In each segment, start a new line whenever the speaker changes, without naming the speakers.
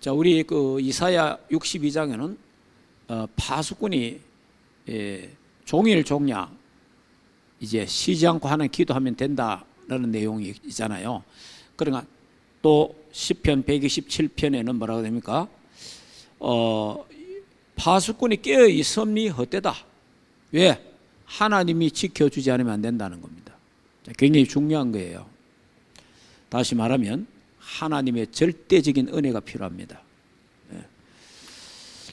자, 우리 그 이사야 62장에는 파수꾼이 종일 종야 이제 쉬지 않고 하는 기도하면 된다라는 내용이 있잖아요. 그러니까 또 시편 127편에는 뭐라고 됩니까? 파수꾼이 깨어 있음이 헛되다. 왜? 하나님이 지켜주지 않으면 안 된다는 겁니다. 굉장히 중요한 거예요. 다시 말하면 하나님의 절대적인 은혜가 필요합니다.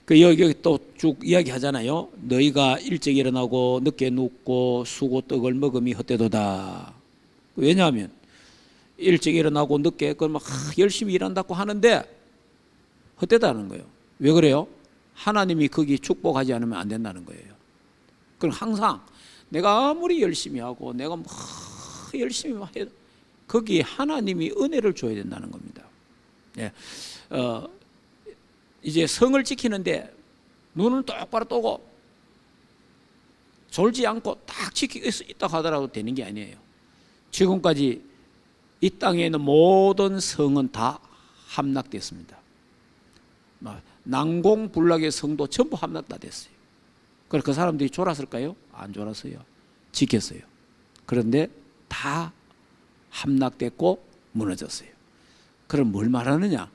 그 여기 또 쭉 이야기하잖아요. 너희가 일찍 일어나고 늦게 눕고 수고 떡을 먹음이 헛되도다. 왜냐하면 일찍 일어나고 늦게 그러면 열심히 일한다고 하는데 헛되다는 거예요. 왜 그래요? 하나님이 거기 축복하지 않으면 안 된다는 거예요. 그럼 항상 내가 아무리 열심히 하고 내가 열심히 해도 거기에 하나님이 은혜를 줘야 된다는 겁니다. 예. 이제 성을 지키는데 눈을 똑바로 뜨고 졸지 않고 딱 지키고 있다 하더라도 되는 게 아니에요. 지금까지 이 땅에 있는 모든 성은 다 함락됐습니다. 난공불락의 성도 전부 함락 다 됐어요. 그래서 그 사람들이 졸았을까요? 안 졸았어요. 지켰어요. 그런데 다 함락됐고 무너졌어요. 그럼 뭘 말하느냐?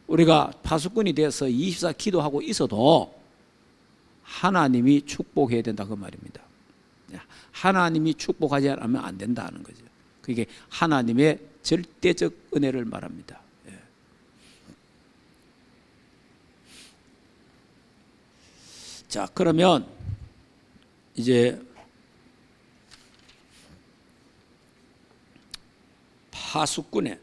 우리가 파수꾼이 돼서 24 기도하고 있어도 하나님이 축복해야 된다 그 말입니다. 하나님이 축복하지 않으면 안 된다는 거죠. 그게 하나님의 절대적 은혜를 말합니다. 자, 그러면 이제 파수꾼의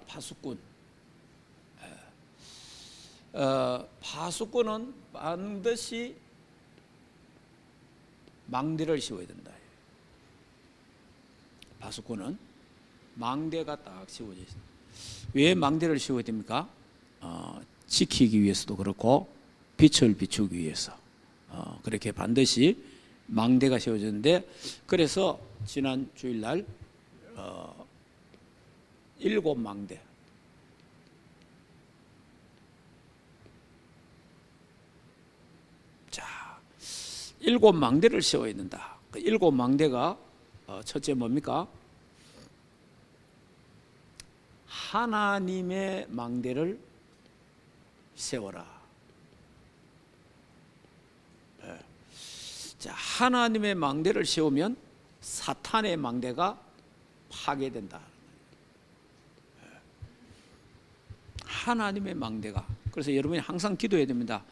파수꾼. 파수꾼은 반드시 망대를 씌워야 된다. 파수꾼은 망대가 딱 씌워져 있습니다. 왜 망대를 씌워야 됩니까? 지키기 위해서도 그렇고 빛을 비추기 위해서 그렇게 반드시 망대가 씌워졌는데, 그래서 지난 주일날 7망대, 자, 7망대를 세워야 된다. 그 7망대가 첫째 뭡니까? 하나님의 망대를 세워라. 자, 하나님의 망대를 세우면 사탄의 망대가 파괴된다. 하나님의 망대가. 그래서 여러분이 항상 기도해야 됩니다.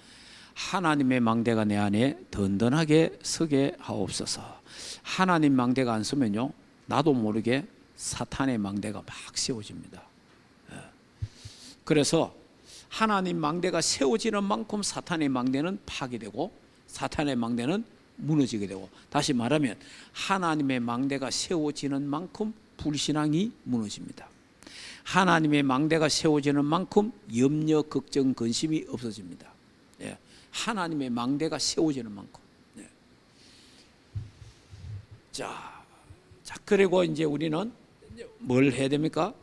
하나님의 망대가 내 안에 든든하게 서게 하옵소서. 하나님 망대가 안 서면요, 나도 모르게 사탄의 망대가 막 세워집니다. 그래서 하나님 망대가 세워지는 만큼 사탄의 망대는 파괴되고 사탄의 망대는 무너지게 되고, 다시 말하면 하나님의 망대가 세워지는 만큼 불신앙이 무너집니다. 하나님의 망대가 세워지는 만큼 염려, 걱정, 근심이 없어집니다. 하나님의 망대가 세워지는 만큼. 자, 그리고 이제 우리는 뭘 해야 됩니까?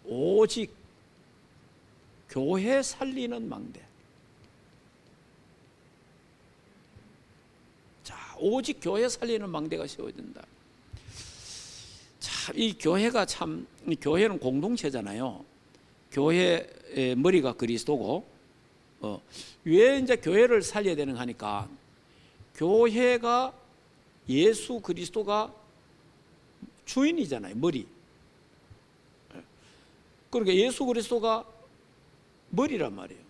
오직 교회 살리는 망대. 자, 오직 교회 살리는 망대가 세워야 된다. 참, 이 교회가 참, 교회는 공동체잖아요. 교회의 머리가 그리스도고, 왜 이제 교회를 살려야 되는가 하니까, 교회가 예수 그리스도가 주인이잖아요. 머리. 그러니까 예수 그리스도가 머리란 말이에요.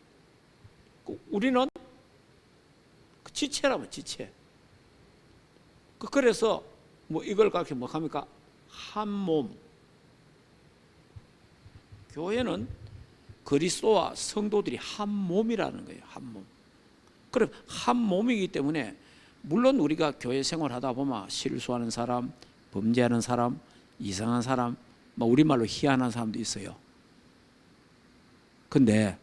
우리는 지체라면 지체. 그래서 뭐 이걸 그렇게 뭐 합니까? 한 몸. 교회는 그리스도와 성도들이 한 몸이라는 거예요. 한 몸. 그럼 한 몸이기 때문에 물론 우리가 교회 생활하다 보면 실수하는 사람, 범죄하는 사람, 이상한 사람, 뭐 우리말로 희한한 사람도 있어요. 근데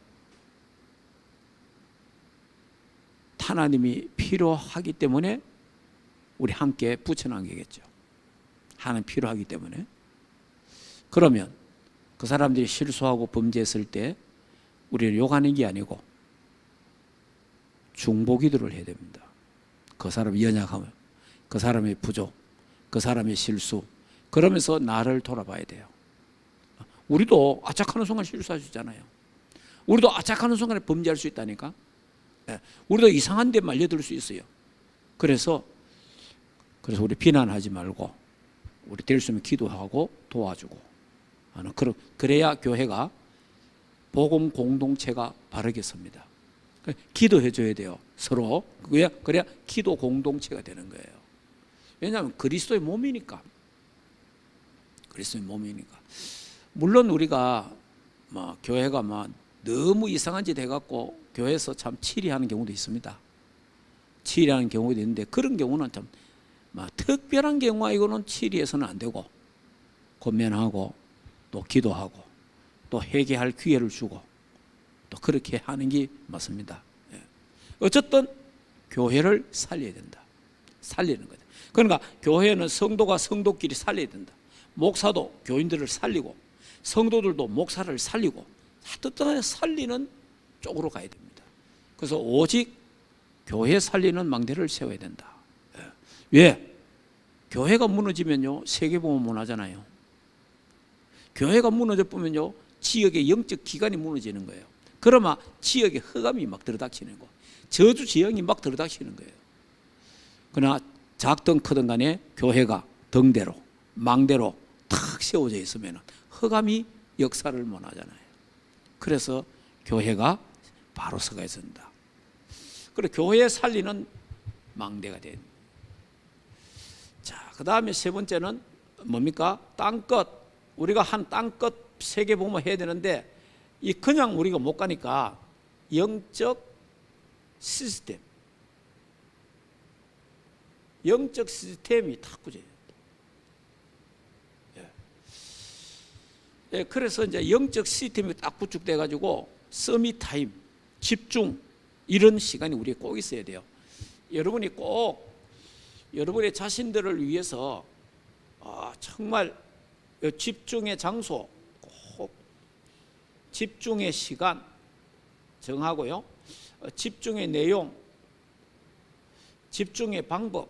하나님이 필요하기 때문에 우리 함께 붙여나가겠죠. 하나님 필요하기 때문에. 그러면 그 사람들이 실수하고 범죄했을 때 우리를 욕하는 게 아니고 중보기도를 해야 됩니다. 그 사람의 연약함, 그 사람의 부족, 그 사람의 실수, 그러면서 나를 돌아봐야 돼요. 우리도 아짝하는 순간 실수할 수 있잖아요. 우리도 아짝하는 순간에 범죄할 수 있다니까. 우리도 이상한 데 말려들 수 있어요. 그래서 우리 비난하지 말고 우리 될 수 있으면 기도하고 도와주고, 그래야 교회가 복음 공동체가 바르게 섭니다. 기도해 줘야 돼요. 서로. 그래야 기도 공동체가 되는 거예요. 왜냐하면 그리스도의 몸이니까. 그리스도의 몸이니까. 물론 우리가 교회가 너무 이상한 짓 해갖고 교회에서 참 치리하는 경우도 있습니다. 치리하는 경우도 있는데, 그런 경우는 참 특별한 경우가 이거는 치리해서는 안 되고, 권면하고 또 기도하고 또 회개할 기회를 주고 또 그렇게 하는 게 맞습니다. 어쨌든 교회를 살려야 된다. 살리는 거죠. 그러니까 교회는 성도가 성도끼리 살려야 된다. 목사도 교인들을 살리고 성도들도 목사를 살리고, 하여튼 살리는 쪽으로 가야 됩니다. 그래서 오직 교회 살리는 망대를 세워야 된다. 왜? 교회가 무너지면요 세계복음 못하잖아요. 교회가 무너져 보면요 지역의 영적 기관이 무너지는 거예요. 그러면 지역의 흑암이 막 들어닥치는 거, 저주 지형이 막 들어닥치는 거예요. 그러나 작든 크든 간에 교회가 등대로 망대로 탁 세워져 있으면 흑암이 역사를 못하잖아요. 그래서 교회가 바로 서가야 된다. 그리고 교회 살리는 망대가 된. 자, 그 다음에 세 번째는 뭡니까? 땅끝. 우리가 한 땅끝 세계복음을 해야 되는데, 이 그냥 우리가 못 가니까 영적 시스템, 영적 시스템이 다 구조해요. 그래서 이제 영적 시스템이 딱 구축돼 가지고 서밋 타임, 집중, 이런 시간이 우리에 꼭 있어야 돼요. 여러분이 꼭 여러분의 자신들을 위해서 정말 집중의 장소, 꼭 집중의 시간 정하고요, 집중의 내용, 집중의 방법,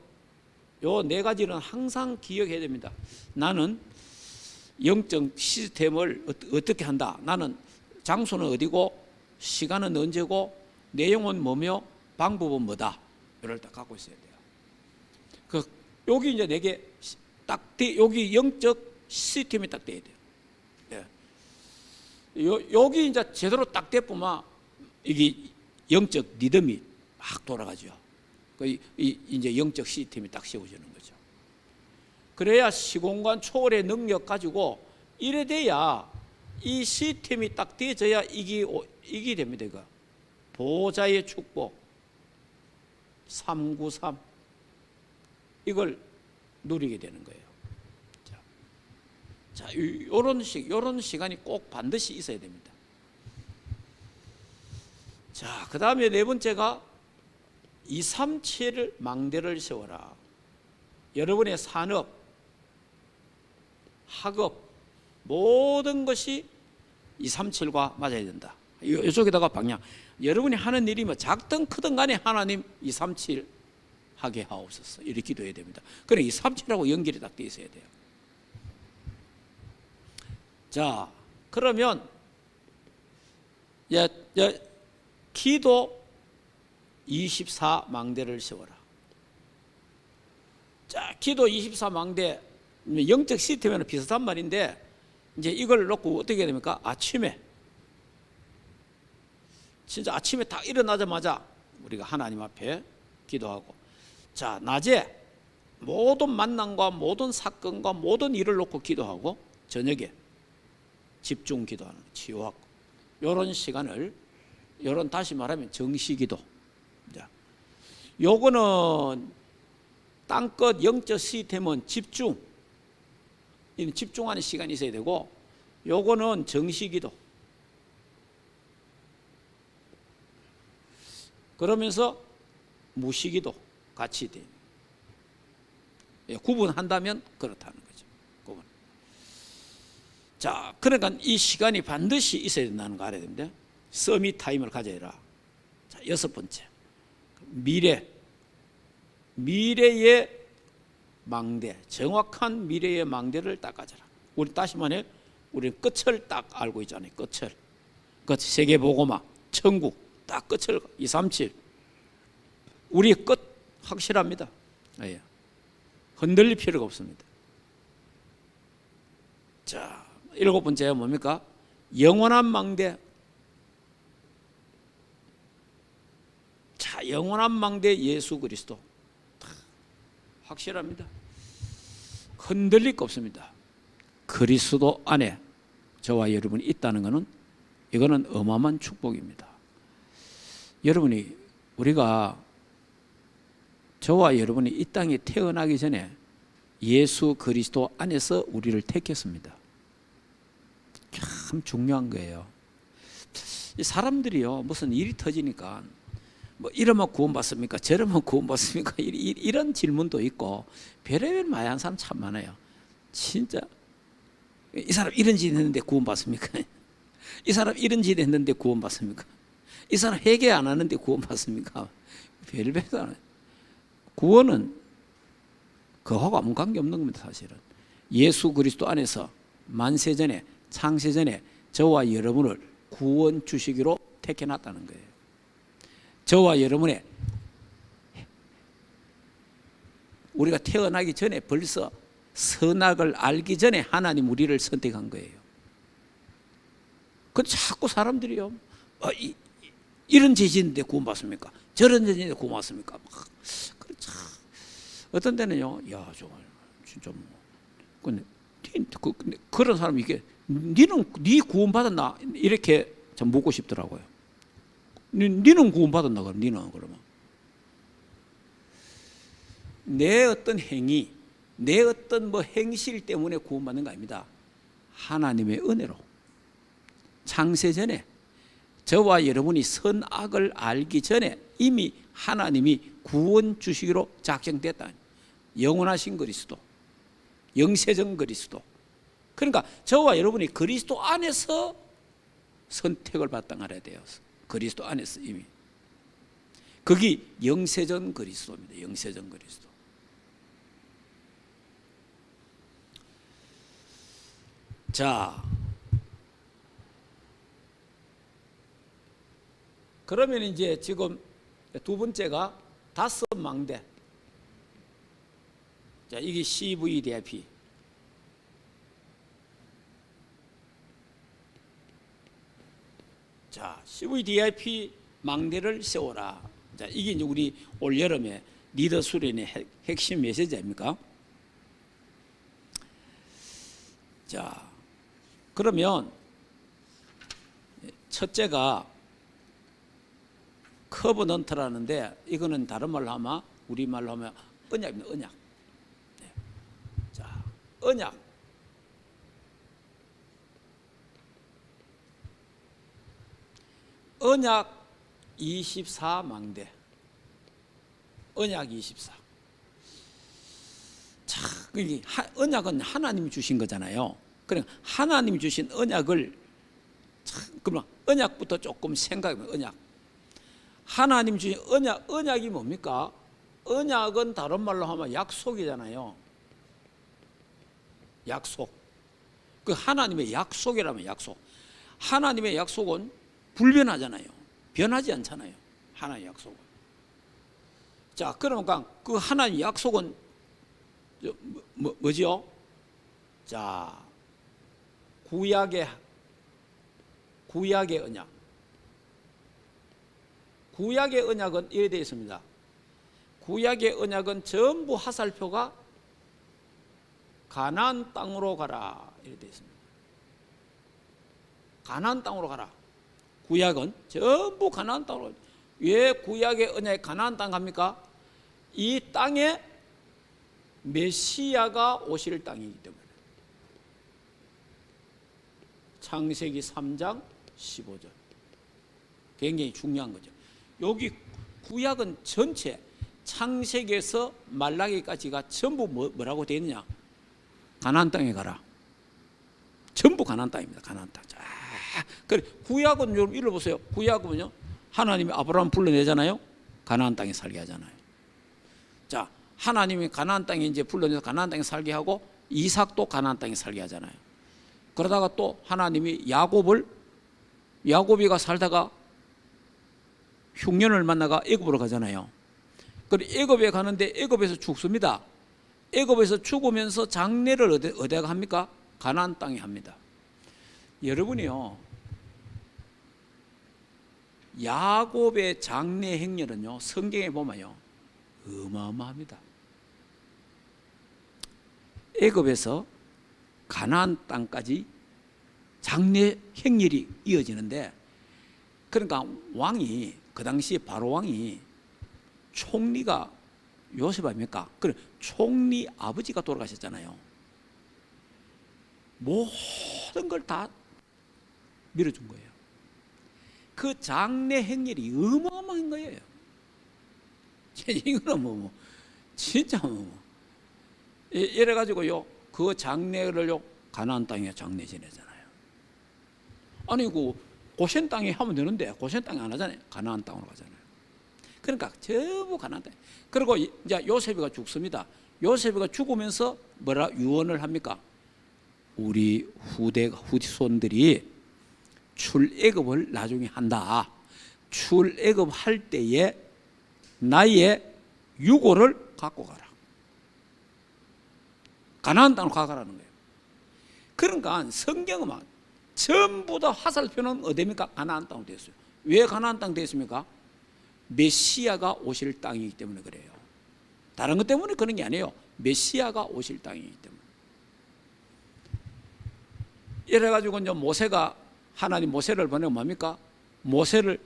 요 네 가지는 항상 기억해야 됩니다. 나는 영적 시스템을 어떻게 한다. 나는 장소는 어디고 시간은 언제고 내용은 뭐며 방법은 뭐다. 이걸 딱 갖고 있어야 돼요. 여기 이제 내게 딱 여기 영적 시스템이 딱 돼야 돼요. 여기 이제 제대로 딱 돼보면 이게 영적 리듬이 막 돌아가죠. 이제 영적 시스템이 딱 세워지는 거죠. 그래야 시공간 초월의 능력 가지고 이래 돼야 이 시스템이 딱 돼져야 이게 됩니다. 이거 보좌의 축복 393 이걸 누리게 되는 거예요. 자, 요런 시간이 꼭 반드시 있어야 됩니다. 자, 그 다음에 네 번째가 237 망대를 세워라. 여러분의 산업, 학업, 모든 것이 237과 맞아야 된다. 이쪽에다가 방향. 여러분이 하는 일이 작든 크든 간에 하나님 237 하게 하옵소서. 이렇게 기도해야 됩니다. 그래 237하고 연결이 딱 돼 있어야 돼요. 자, 그러면 기도 24 망대를 세워라. 자, 기도 24 망대, 영적 시스템에는 비슷한 말인데, 이제 이걸 놓고 어떻게 해야 됩니까? 아침에, 진짜 아침에 딱 일어나자마자 우리가 하나님 앞에 기도하고, 자, 낮에 모든 만남과 모든 사건과 모든 일을 놓고 기도하고, 저녁에 집중 기도하는, 치유하고, 이런 시간을, 다시 말하면 정시기도. 요거는 땅끝 영적 시스템은 집중하는 시간이 있어야 되고, 요거는 정시기도. 그러면서 무시기도 같이 돼. 예, 구분한다면 그렇다는 거죠. 구분. 자, 그러니까 이 시간이 반드시 있어야 된다는 거 알아야 됩니다. 서밋 타임을 가져라. 자, 여섯 번째. 미래의 망대, 정확한 미래의 망대를 딱 가져라. 우리 다시 말해, 우리 끝을 딱 알고 있잖아요. 끝을. 끝, 세계보고마, 천국, 딱 끝을 237. 우리 끝 확실합니다. 예. 흔들릴 필요가 없습니다. 자, 일곱 번째가 뭡니까? 영원한 망대. 자, 영원한 망대 예수 그리스도. 확실합니다. 흔들릴 거 없습니다. 그리스도 안에 저와 여러분이 있다는 것은 이거는 어마어마한 축복입니다. 여러분이 우리가 저와 여러분이 이 땅에 태어나기 전에 예수 그리스도 안에서 우리를 택했습니다. 참 중요한 거예요. 사람들이요, 무슨 일이 터지니까 뭐 이러면 구원받습니까? 저러면 구원받습니까? 이런 질문도 있고 별의별 마야한 사람 참 많아요. 진짜 이 사람 이런 짓 했는데 구원받습니까? 이 사람 이런 짓 했는데 구원받습니까? 이 사람 회개 안 하는데 구원받습니까? 별별 사람. 구원은 그하고 아무 관계없는 겁니다. 사실은 예수 그리스도 안에서 만세전에 창세전에 저와 여러분을 구원 주시기로 택해놨다는 거예요. 저와 여러분의 우리가 태어나기 전에 벌써 선악을 알기 전에 하나님 우리를 선택한 거예요. 근데 자꾸 사람들이요, 이런 죄짓는데 구원받습니까? 저런 죄짓는데 구원받습니까? 그렇죠. 어떤 때는요, 야, 정말 진짜 뭐, 근데 그런 사람이 이게 니는 네 구원받았나 이렇게 좀 묻고 싶더라고요. 니는 구원받았나 그럼 니는 그러면 내 어떤 행위, 내 어떤 뭐 행실 때문에 구원받는 거 아닙니다. 하나님의 은혜로 창세전에 저와 여러분이 선악을 알기 전에 이미 하나님이 구원 주시기로 작정됐다. 영원하신 그리스도, 영세전 그리스도. 그러니까 저와 여러분이 그리스도 안에서 선택을 받다 알아야 돼요. 그리스도 안에서 이미. 그게 영세전 그리스도입니다. 영세전 그리스도. 자, 그러면 이제 지금 두 번째가 다섯 망대. 자, 이게 CVDIP. 자, CVDIP 망대를 세워라. 자, 이게 이제 우리 올 여름에 리더 수련의 핵심 메시지 아닙니까? 자, 그러면 첫째가 커버넌트라는데 이거는 다른 말로 하면 우리말로 하면 언약입니다. 언약. 네. 자, 언약. 언약 24망대. 언약 24. 자, 언약은 하나님이 주신 거잖아요. 그러니까 하나님이 주신 언약을 그러면 언약부터 조금 생각해보면 언약. 하나님 주신 언약이 뭡니까? 언약은 다른 말로 하면 약속이잖아요. 약속. 그 하나님의 약속이라면 약속. 하나님의 약속은 불변하잖아요. 변하지 않잖아요. 하나님의 약속은. 자, 그러니까 그 하나님의 약속은 뭐죠? 자, 구약의 언약. 구약의 언약은 이래 되어 있습니다. 구약의 언약은 전부 화살표가 가나안 땅으로 가라 이래 되어 있습니다. 가나안 땅으로 가라. 구약은 전부 가나안 땅으로. 왜 구약의 언약에 가나안 땅 갑니까? 이 땅에 메시아가 오실 땅이기 때문에. 창세기 3장 15절. 굉장히 중요한 거죠. 여기 구약은 전체 창세기에서 말라기까지가 전부 뭐라고 되어 있느냐? 가나안 땅에 가라. 전부 가나안 땅입니다. 가나안 땅. 자, 그래 구약은 여러분 읽어보세요. 구약은요 하나님이 아브라함 불러내잖아요. 가나안 땅에 살게 하잖아요. 자, 하나님이 가나안 땅에 이제 불러내서 가나안 땅에 살게 하고 이삭도 가나안 땅에 살게 하잖아요. 그러다가 또 하나님이 야곱이가 살다가 흉년을 만나가 애굽으로 가잖아요. 그래 애굽에 가는데 애굽에서 죽습니다. 애굽에서 죽으면서 장례를 어디다가 합니까? 가나안 땅에 합니다. 여러분이요, 야곱의 장례 행렬은요 성경에 보면요 어마어마합니다. 애굽에서 가나안 땅까지 장례 행렬이 이어지는데, 그러니까 왕이 그 당시 바로 왕이 총리가 요셉 아닙니까? 그래 총리 아버지가 돌아가셨잖아요. 모든 걸 다 밀어준 거예요. 그 장례 행렬이 어마어마한 거예요. 이거는 진짜 이래 가지고요 그 장례를요 가나안 땅에 장례 지내잖아요. 아니 그 고센 땅에 하면 되는데 고센 땅에 안 하잖아요. 가나안 땅으로 가잖아요. 그러니까 전부 가나안 땅. 그리고 이제 요셉이가 죽습니다. 요셉이가 죽으면서 뭐라 유언을 합니까? 우리 후손들이 출애굽을 나중에 한다. 출애굽 할 때에 나의 유고를 갖고 가라. 가나안 땅으로 가라는 거예요. 그러니까 성경은 전부 다 화살표는 어디입니까? 가나안 땅으로 되었어요. 왜 가나안 땅 되었습니까? 메시아가 오실 땅이기 때문에 그래요. 다른 것 때문에 그런 게 아니에요. 메시아가 오실 땅이기 때문에. 이래가지고 이제 모세가 하나님 모세를 보내면 뭡니까? 모세를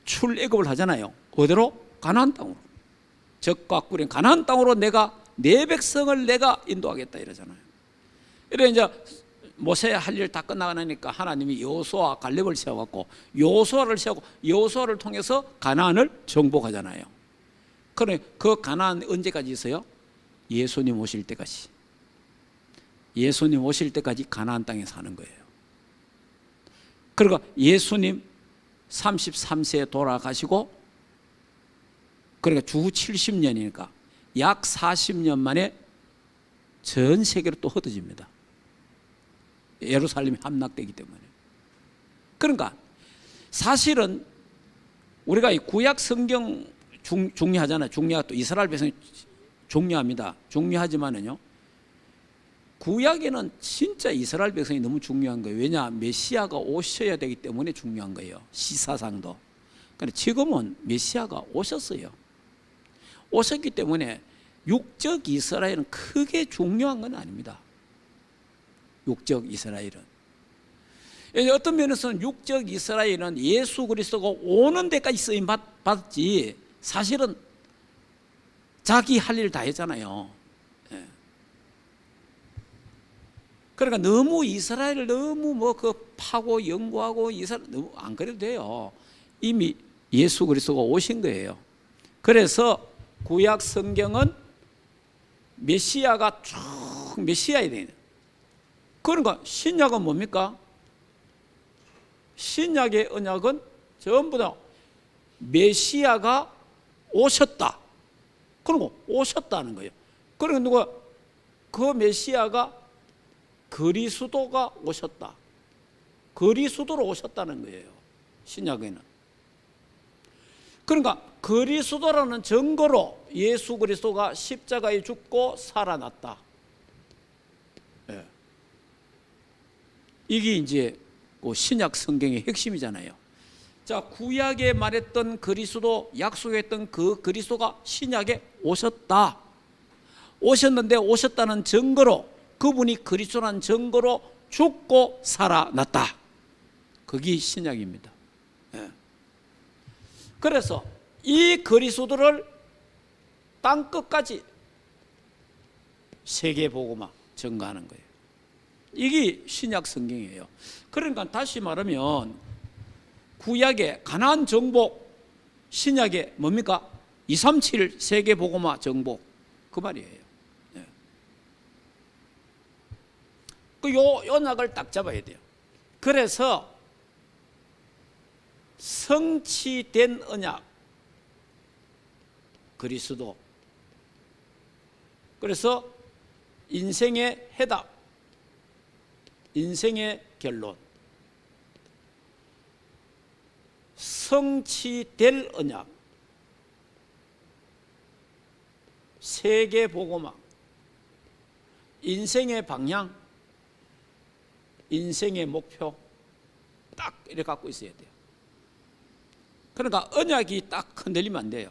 출애굽을 하잖아요. 어디로? 가나안 땅으로. 적과 꿀인 가나안 땅으로 내가 내 백성을 내가 인도하겠다 이러잖아요. 이래 이제 모세 할 일 다 끝나가니까 하나님이 여호수아 갈렙을 세워갖고 여호수아를 세우고 여호수아를 통해서 가나안을 정복하잖아요. 그래 그 가나안 언제까지 있어요? 예수님 오실 때까지. 예수님 오실 때까지 가나안 땅에 사는 거예요. 그러니까 예수님 33세에 돌아가시고 그러니까 주 70년이니까 약 40년 만에 전 세계로 또 흩어집니다. 예루살렘이 함락되기 때문에. 그러니까 사실은 우리가 이 구약 성경 중요하잖아요. 중요하 또 이스라엘 백성이 중요합니다. 중요하지만은요. 구약에는 진짜 이스라엘 백성이 너무 중요한 거예요. 왜냐? 메시아가 오셔야 되기 때문에 중요한 거예요. 시사상도. 그런데 지금은 메시아가 오셨어요. 오셨기 때문에 육적 이스라엘은 크게 중요한 건 아닙니다. 육적 이스라엘은. 어떤 면에서는 육적 이스라엘은 예수 그리스도가 오는 데까지 쓰임 받았지 사실은 자기 할 일 다 했잖아요. 그러니까 너무 이스라엘을 너무 파고 연구하고 이스라엘 너무 안 그래도 돼요. 이미 예수 그리스도가 오신 거예요. 그래서 구약 성경은 메시아가 쭉 메시아에 대해. 그러니까 신약은 뭡니까? 신약의 언약은 전부 다 메시아가 오셨다. 그리고 오셨다는 거예요. 그러니까 누가 그 메시아가 그리스도가 오셨다. 그리스도로 오셨다는 거예요. 신약에는. 그러니까 그리스도라는 증거로 예수 그리스도가 십자가에 죽고 살아났다. 예. 이게 이제 신약 성경의 핵심이잖아요. 자, 구약에 말했던 그리스도, 약속했던 그 그리스도가 신약에 오셨다. 오셨는데 오셨다는 증거로 그분이 그리스도라는 증거로 죽고 살아났다. 그게 신약입니다. 예. 그래서 이 그리스도를 땅 끝까지 세계보고만 증거하는 거예요. 이게 신약 성경이에요. 그러니까 다시 말하면 구약의 가나안 정복, 신약의 뭡니까? 237 세계복음화 정복 그 말이에요. 예. 요 언약을 딱 잡아야 돼요. 그래서 성취된 언약 그리스도, 그래서 인생의 해답, 인생의 결론, 성취될 언약, 세계복음화, 인생의 방향, 인생의 목표 딱 이렇게 갖고 있어야 돼요. 그러니까 언약이 딱 흔들리면 안 돼요.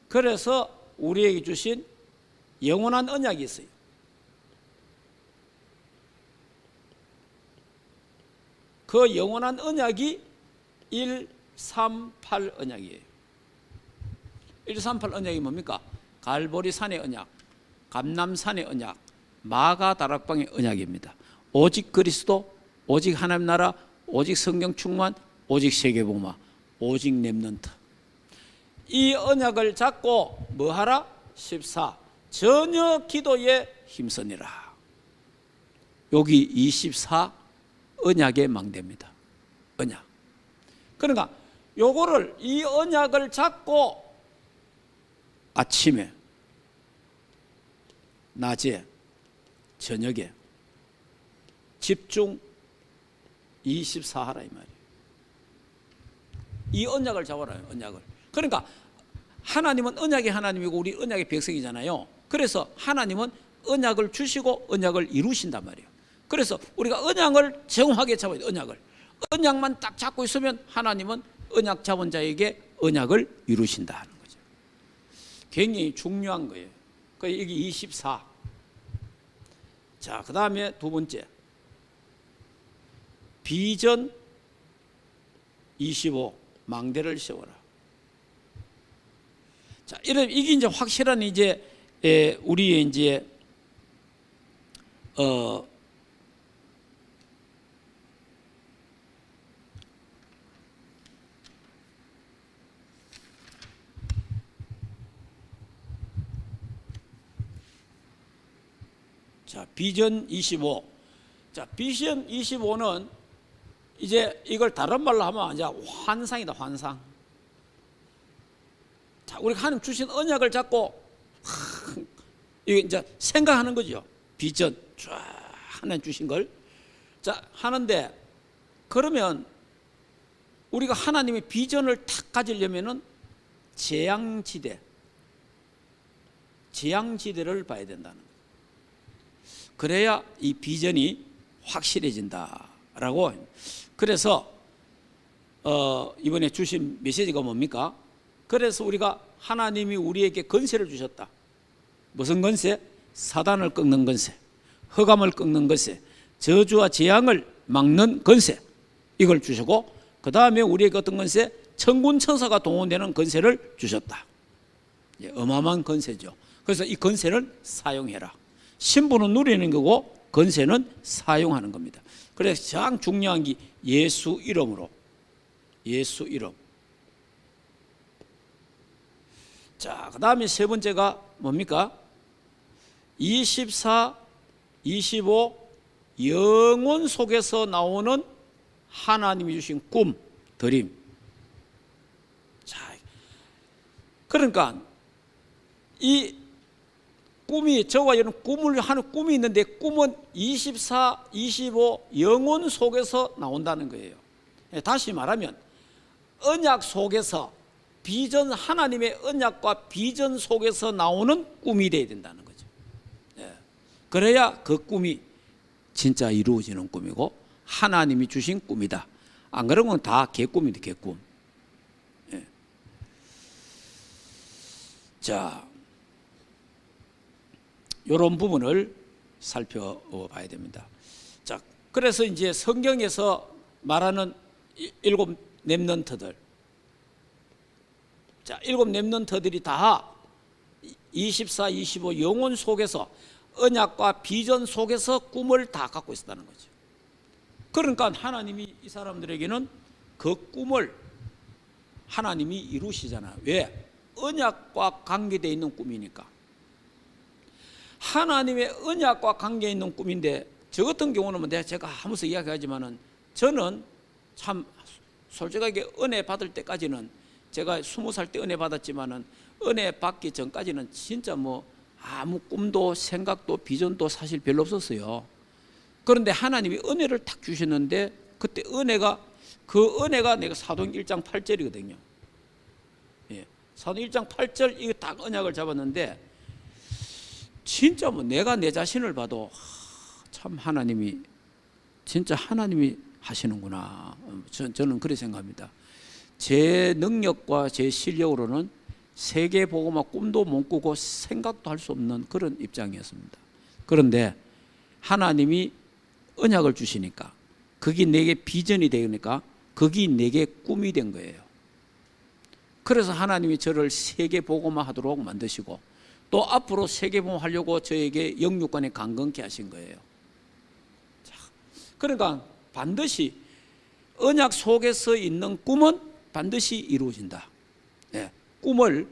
그래서 우리에게 주신 영원한 언약이 있어요. 그 영원한 언약이 138 언약이에요. 138 언약이 뭡니까? 갈보리 산의 언약, 감람산의 언약, 마가 다락방의 언약입니다. 오직 그리스도, 오직 하나님 나라, 오직 성경 충만, 오직 세계복음화, 오직 렘넌트. 이 언약을 잡고 뭐하라? 14. 전혀 기도에 힘쓰니라. 여기 24 언약의 망대입니다. 언약. 그러니까 요거를, 이 언약을 잡고 아침에, 낮에, 저녁에 집중 24 하라 이 말이에요. 이 언약을 잡아라, 언약을. 그러니까 하나님은 언약의 하나님이고 우리 언약의 백성이잖아요. 그래서 하나님은 언약을 주시고 언약을 이루신단 말이에요. 그래서 우리가 언약을 정확하게 잡아야 돼요. 언약을. 언약만 딱 잡고 있으면 하나님은 언약 잡은 자에게 언약을 이루신다 하는 거죠. 굉장히 중요한 거예요. 그러니까 여기 24. 자, 그 다음에 두 번째. 비전 25. 망대를 세워라. 자, 이게 이제 확실한 이제 우리의 이제 자, 비전 25. 자, 비전 25는 이제 이걸 다른 말로 하면 이제 환상이다, 환상. 자, 우리가 하나님 주신 언약을 잡고 이게 이제 생각하는 거죠. 비전 쫙 하나님 주신 걸. 자, 하는데 그러면 우리가 하나님의 비전을 탁 가지려면은 재앙지대를 봐야 된다는 거예요. 그래야 이 비전이 확실해진다라고. 그래서 이번에 주신 메시지가 뭡니까? 그래서 우리가 하나님이 우리에게 건세를 주셨다. 무슨 건세? 사단을 꺾는 건세, 흑암을 꺾는 건세, 저주와 재앙을 막는 건세, 이걸 주시고, 그 다음에 우리에게 어떤 건세? 천군 천사가 동원되는 건세를 주셨다. 어마어마한 건세죠. 그래서 이 건세는 사용해라. 신분은 누리는 거고 건세는 사용하는 겁니다. 그래서 가장 중요한 게 예수 이름으로, 예수 이름. 자, 그 다음에 세 번째가 뭡니까? 24, 25 영혼 속에서 나오는 하나님이 주신 꿈, 드림. 자, 그러니까 이 꿈이, 저와 여러분 꿈을 하는 꿈이 있는데 꿈은 24, 25 영혼 속에서 나온다는 거예요. 다시 말하면 언약 속에서, 비전, 하나님의 언약과 비전 속에서 나오는 꿈이 돼야 된다는 거죠. 그래야 그 꿈이 진짜 이루어지는 꿈이고 하나님이 주신 꿈이다. 안 그러면 다 개꿈이다, 개꿈. 자, 이런 부분을 살펴봐야 됩니다. 자, 그래서 이제 성경에서 말하는 일곱 렘넌트들, 자, 일곱 렘넌트들이 다 24, 25 영혼 속에서, 언약과 비전 속에서 꿈을 다 갖고 있었다는 거죠. 그러니까 하나님이 이 사람들에게는 그 꿈을 하나님이 이루시잖아요. 왜? 언약과 관계되어 있는 꿈이니까. 하나님의 언약과 관계 있는 꿈인데, 저 같은 경우는 뭐 제가 하면서 이야기하지만은 저는 참 솔직하게 은혜 받을 때까지는, 제가 20살 때 은혜 받았지만은 은혜 받기 전까지는 진짜 뭐 아무 꿈도 생각도 비전도 사실 별로 없었어요. 그런데 하나님이 은혜를 탁 주셨는데, 그때 그 은혜가 내가 사도행 1장 8절이거든요. 예, 사도행 1장 8절 이거 딱 언약을 잡았는데, 진짜 뭐 내가 내 자신을 봐도 참 하나님이 진짜 하나님이 하시는구나. 저는 그렇게 생각합니다. 제 능력과 제 실력으로는 세계 복음화 꿈도 못 꾸고 생각도 할 수 없는 그런 입장이었습니다. 그런데 하나님이 언약을 주시니까, 그게 내게 비전이 되니까 그게 내게 꿈이 된 거예요. 그래서 하나님이 저를 세계 복음화 하도록 만드시고, 또 앞으로 세계 복음화 하려고 저에게 영육간에 강건케 하신 거예요. 자, 그러니까 반드시 언약 속에서 있는 꿈은 반드시 이루어진다. 예, 꿈을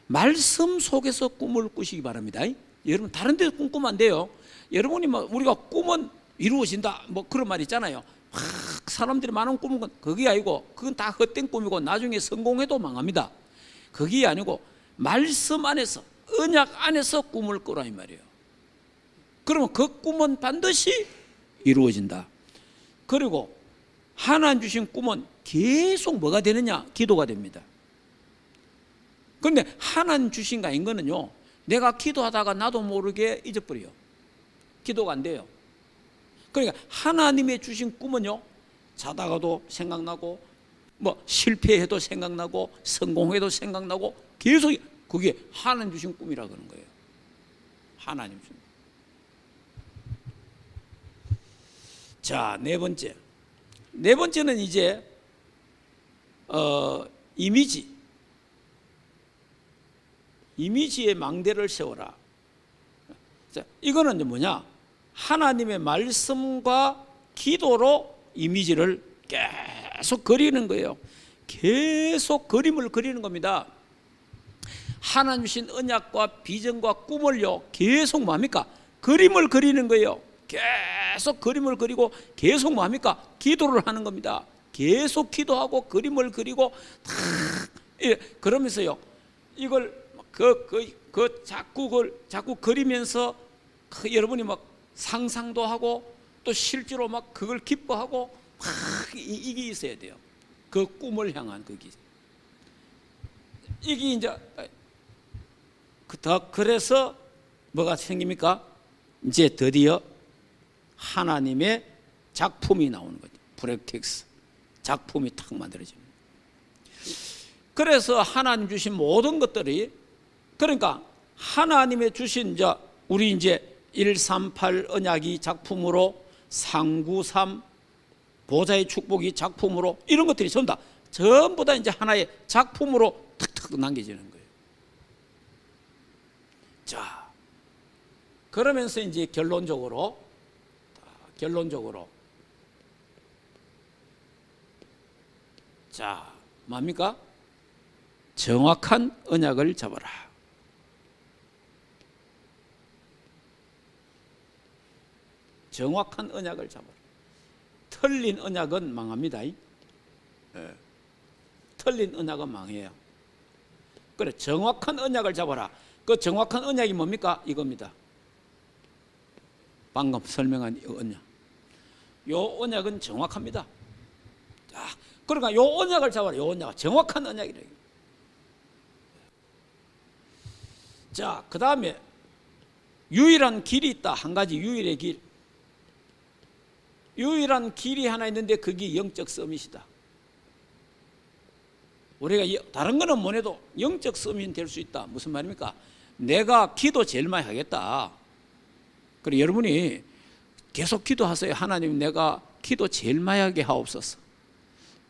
말씀 속에서 꿈을 꾸시기 바랍니다. 여러분 다른 데서 꿈꾸면 안 돼요. 여러분이 우리가 꿈은 이루어진다 뭐 그런 말 있잖아요. 사람들이 많은 꿈은 그게 아니고, 그건 다 헛된 꿈이고 나중에 성공해도 망합니다. 그게 아니고 말씀 안에서, 언약 안에서 꿈을 꾸라 이 말이에요. 그러면 그 꿈은 반드시 이루어진다. 그리고 하나님 주신 꿈은 계속 뭐가 되느냐? 기도가 됩니다. 그런데 하나님 주신 거 아닌 거는요, 내가 기도하다가 나도 모르게 잊어버려요. 기도가 안 돼요. 그러니까 하나님의 주신 꿈은요, 자다가도 생각나고, 뭐 실패해도 생각나고, 성공해도 생각나고, 계속 그게 하나님 주신 꿈이라 그러는 거예요. 하나님 주신. 자, 네 번째는 이제 이미지의 망대를 세워라. 자, 이거는 이제 뭐냐? 하나님의 말씀과 기도로 이미지를 계속 그리는 거예요. 계속 그림을 그리는 겁니다. 하나님 주신 언약과 비전과 꿈을요, 계속 뭐합니까? 그림을 그리는 거예요. 계속 그림을 그리고 계속 뭐합니까? 기도를 하는 겁니다. 계속 기도하고 그림을 그리고 그러면서요, 이걸 자꾸 그리면서 여러분이 막 상상도 하고 또 실제로 막 그걸 기뻐하고 이게 있어야 돼요. 그 꿈을 향한 그게. 이게 이제 그래서 뭐가 생깁니까? 이제 드디어 하나님의 작품이 나오는 거죠. 프랙틱스 작품이 탁 만들어집니다. 그래서 하나님 주신 모든 것들이, 그러니까 하나님의 주신 우리 이제 138 언약이 작품으로, 393 보좌의 축복이 작품으로, 이런 것들이 전부 다 이제 하나의 작품으로 탁탁 남겨지는 거예요. 자, 그러면서 이제 결론적으로 자, 뭡니까? 정확한 언약을 잡아라. 정확한 언약을 잡아라. 틀린 언약은 망합니다. 틀린 언약은 망해요. 그래, 정확한 언약을 잡아라. 그 정확한 언약이 뭡니까? 이겁니다. 방금 설명한 이 언약. 요 언약은 정확합니다. 자, 그러니까 요 언약을 잡아라. 요 언약, 정확한 언약이래요. 자, 그 다음에 유일한 길이 있다. 한 가지 유일의 길. 유일한 길이 하나 있는데 그게 영적 서밋이다. 우리가 다른 거는 뭐래도 영적 서밋이 될 수 있다. 무슨 말입니까? 내가 기도 제일 많이 하겠다. 그래, 여러분이 계속 기도하세요. 하나님, 내가 기도 제일 많이 하게 하옵소서.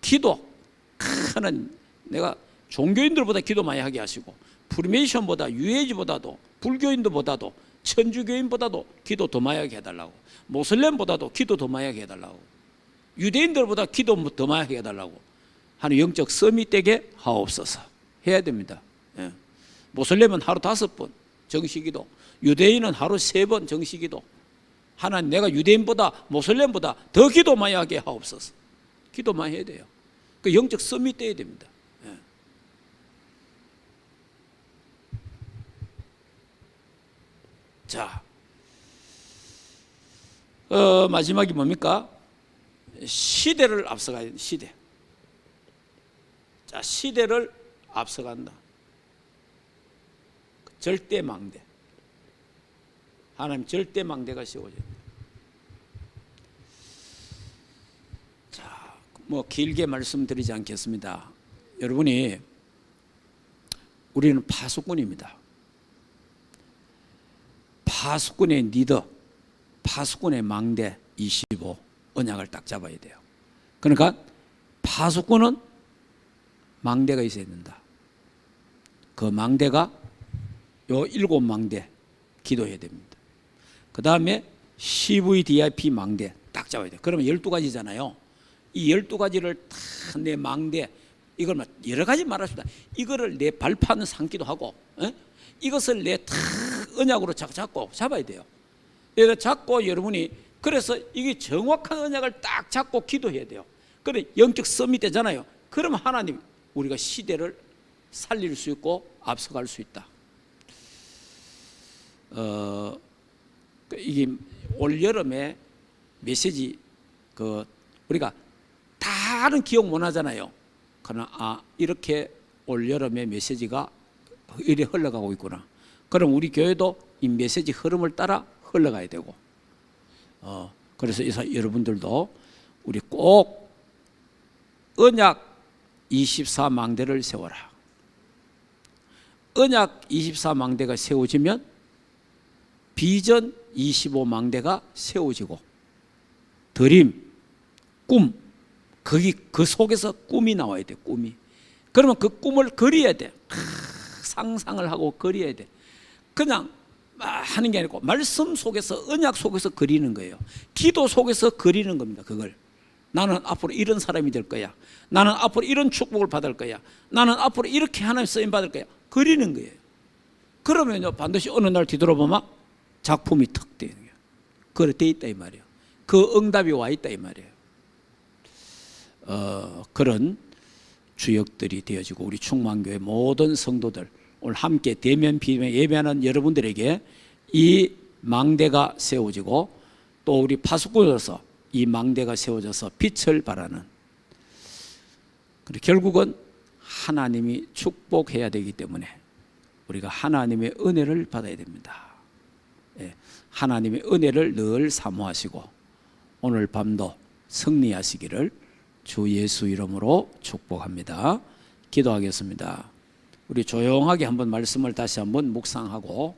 기도는 내가 종교인들보다 기도 많이 하게 하시고, 프리메이션보다, 유해지보다도, 불교인들보다도, 천주교인보다도 기도 더 많이 하게 해달라고, 모슬렘보다도 기도 더 많이 하게 해달라고, 유대인들보다 기도 더 많이 하게 해달라고 하는 영적 서밋 되게 하옵소서 해야 됩니다. 예. 모슬렘은 하루 5번 정시기도, 유대인은 하루 3번 정시기도. 하나님, 내가 유대인보다 모슬렘보다 더 기도 많이 하게 하옵소서. 기도 많이 해야 돼요. 그 영적 썸이 떼야 됩니다. 예. 자, 마지막이 뭡니까? 시대를 앞서가야 돼. 시대. 자, 시대를 앞서간다. 절대망대. 하나님 절대망대가 세워져요. 자, 뭐 길게 말씀드리지 않겠습니다. 여러분이, 우리는 파수꾼입니다. 파수꾼의 리더, 파수꾼의 망대 25 언약을 딱 잡아야 돼요. 그러니까 파수꾼은 망대가 있어야 된다. 그 망대가 요 7망대 기도해야 됩니다. 그 다음에 CVDIP 망대 딱 잡아야 돼요. 그러면 12가지잖아요. 이 12가지를 다 내 망대, 이걸 여러 가지 말합시다. 이거를 내 발판 삼기도 하고, 이것을 내 다 언약으로 잡고 잡아야 돼요. 이걸 잡고 여러분이, 그래서 이게 정확한 언약을 딱 잡고 기도해야 돼요. 그래 영적 썸이 되잖아요. 그러면 하나님, 우리가 시대를 살릴 수 있고 앞서갈 수 있다. 이게 올 여름에 메시지, 우리가 다는 기억 못 하잖아요. 그러나 이렇게 올 여름에 메시지가 이래 흘러가고 있구나. 그럼 우리 교회도 이 메시지 흐름을 따라 흘러가야 되고, 그래서 여러분들도 우리 꼭 언약 24망대를 세워라. 언약 24망대가 세워지면 비전 25망대가 세워지고, 드림, 꿈, 그 속에서 꿈이 나와야 돼. 꿈이. 그러면 그 꿈을 그려야 돼. 상상을 하고 그려야 돼. 그냥 하는 게 아니고 말씀 속에서, 언약 속에서 그리는 거예요. 기도 속에서 그리는 겁니다. 그걸 나는 앞으로 이런 사람이 될 거야. 나는 앞으로 이런 축복을 받을 거야. 나는 앞으로 이렇게 하나님 쓰임 받을 거야. 그리는 거예요. 그러면요, 반드시 어느 날 뒤돌아보면 작품이 턱 되는 거예요. 그래 돼 있다 이 말이에요. 그 응답이 와 있다 이 말이에요. 그런 주역들이 되어지고, 우리 충만교회 모든 성도들, 오늘 함께 대면 비대면 예배하는 여러분들에게 이 망대가 세워지고, 또 우리 파수꾼으로서 이 망대가 세워져서 빛을 발하는, 결국은 하나님이 축복해야 되기 때문에 우리가 하나님의 은혜를 받아야 됩니다. 하나님의 은혜를 늘 사모하시고 오늘 밤도 승리하시기를 주 예수 이름으로 축복합니다. 기도하겠습니다. 우리 조용하게 한번 말씀을 다시 한번 묵상하고,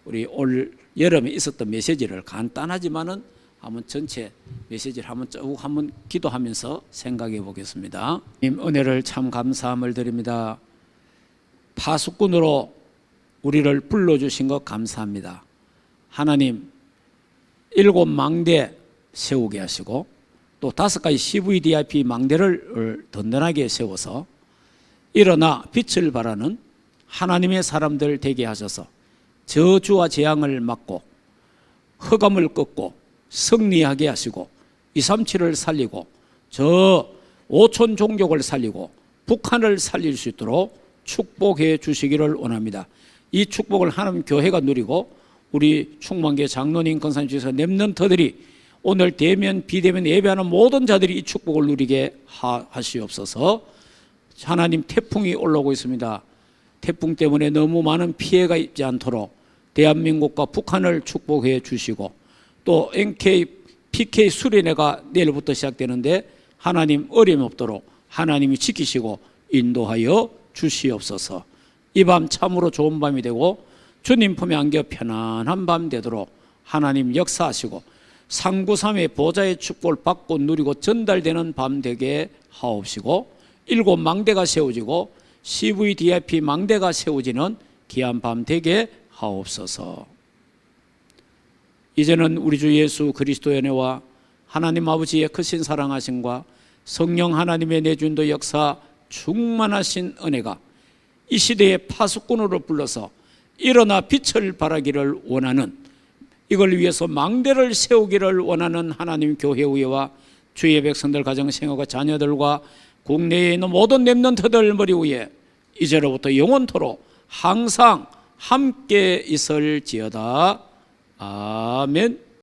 우리 올 여름에 있었던 메시지를 간단하지만은 한번 전체 메시지를 한번 기도하면서 생각해 보겠습니다. 하나님, 은혜를 참 감사함을 드립니다. 파수꾼으로 우리를 불러주신 것 감사합니다. 하나님, 7망대 세우게 하시고, 또 5가지 CVDIP 망대를 든든하게 세워서 일어나 빛을 발하는 하나님의 사람들 되게 하셔서 저주와 재앙을 막고 흑암을 꺾고 승리하게 하시고 237을 살리고 저 5천 종족을 살리고 북한을 살릴 수 있도록 축복해 주시기를 원합니다. 이 축복을 하나님 교회가 누리고 우리 충만교회 장로님, 권사님께서 렘넌트들이 오늘 대면 비대면 예배하는 모든 자들이 이 축복을 누리게 하시옵소서. 하나님, 태풍이 올라오고 있습니다. 태풍 때문에 너무 많은 피해가 있지 않도록 대한민국과 북한을 축복해 주시고, 또 NK, PK 수련회가 내일부터 시작되는데 하나님 어려움 없도록 하나님이 지키시고 인도하여 주시옵소서. 이 밤 참으로 좋은 밤이 되고 주님 품에 안겨 편안한 밤 되도록 하나님 역사하시고 상구삼의 보좌의 축복을 받고 누리고 전달되는 밤 되게 하옵시고, 7망대가 세워지고 CVDIP 망대가 세워지는 귀한 밤 되게 하옵소서. 이제는 우리 주 예수 그리스도의 은혜와 하나님 아버지의 크신 사랑하심과 성령 하나님의 내주인도 역사 충만하신 은혜가 이 시대의 파수꾼으로 불러서 일어나 빛을 발하기를 원하는, 이걸 위해서 망대를 세우기를 원하는 하나님 교회 의회와 주의 백성들, 가정, 생활과 자녀들과 국내에 있는 모든 렘넌트들 머리 위에 이제로부터 영원토록 항상 함께 있을지어다. 아멘.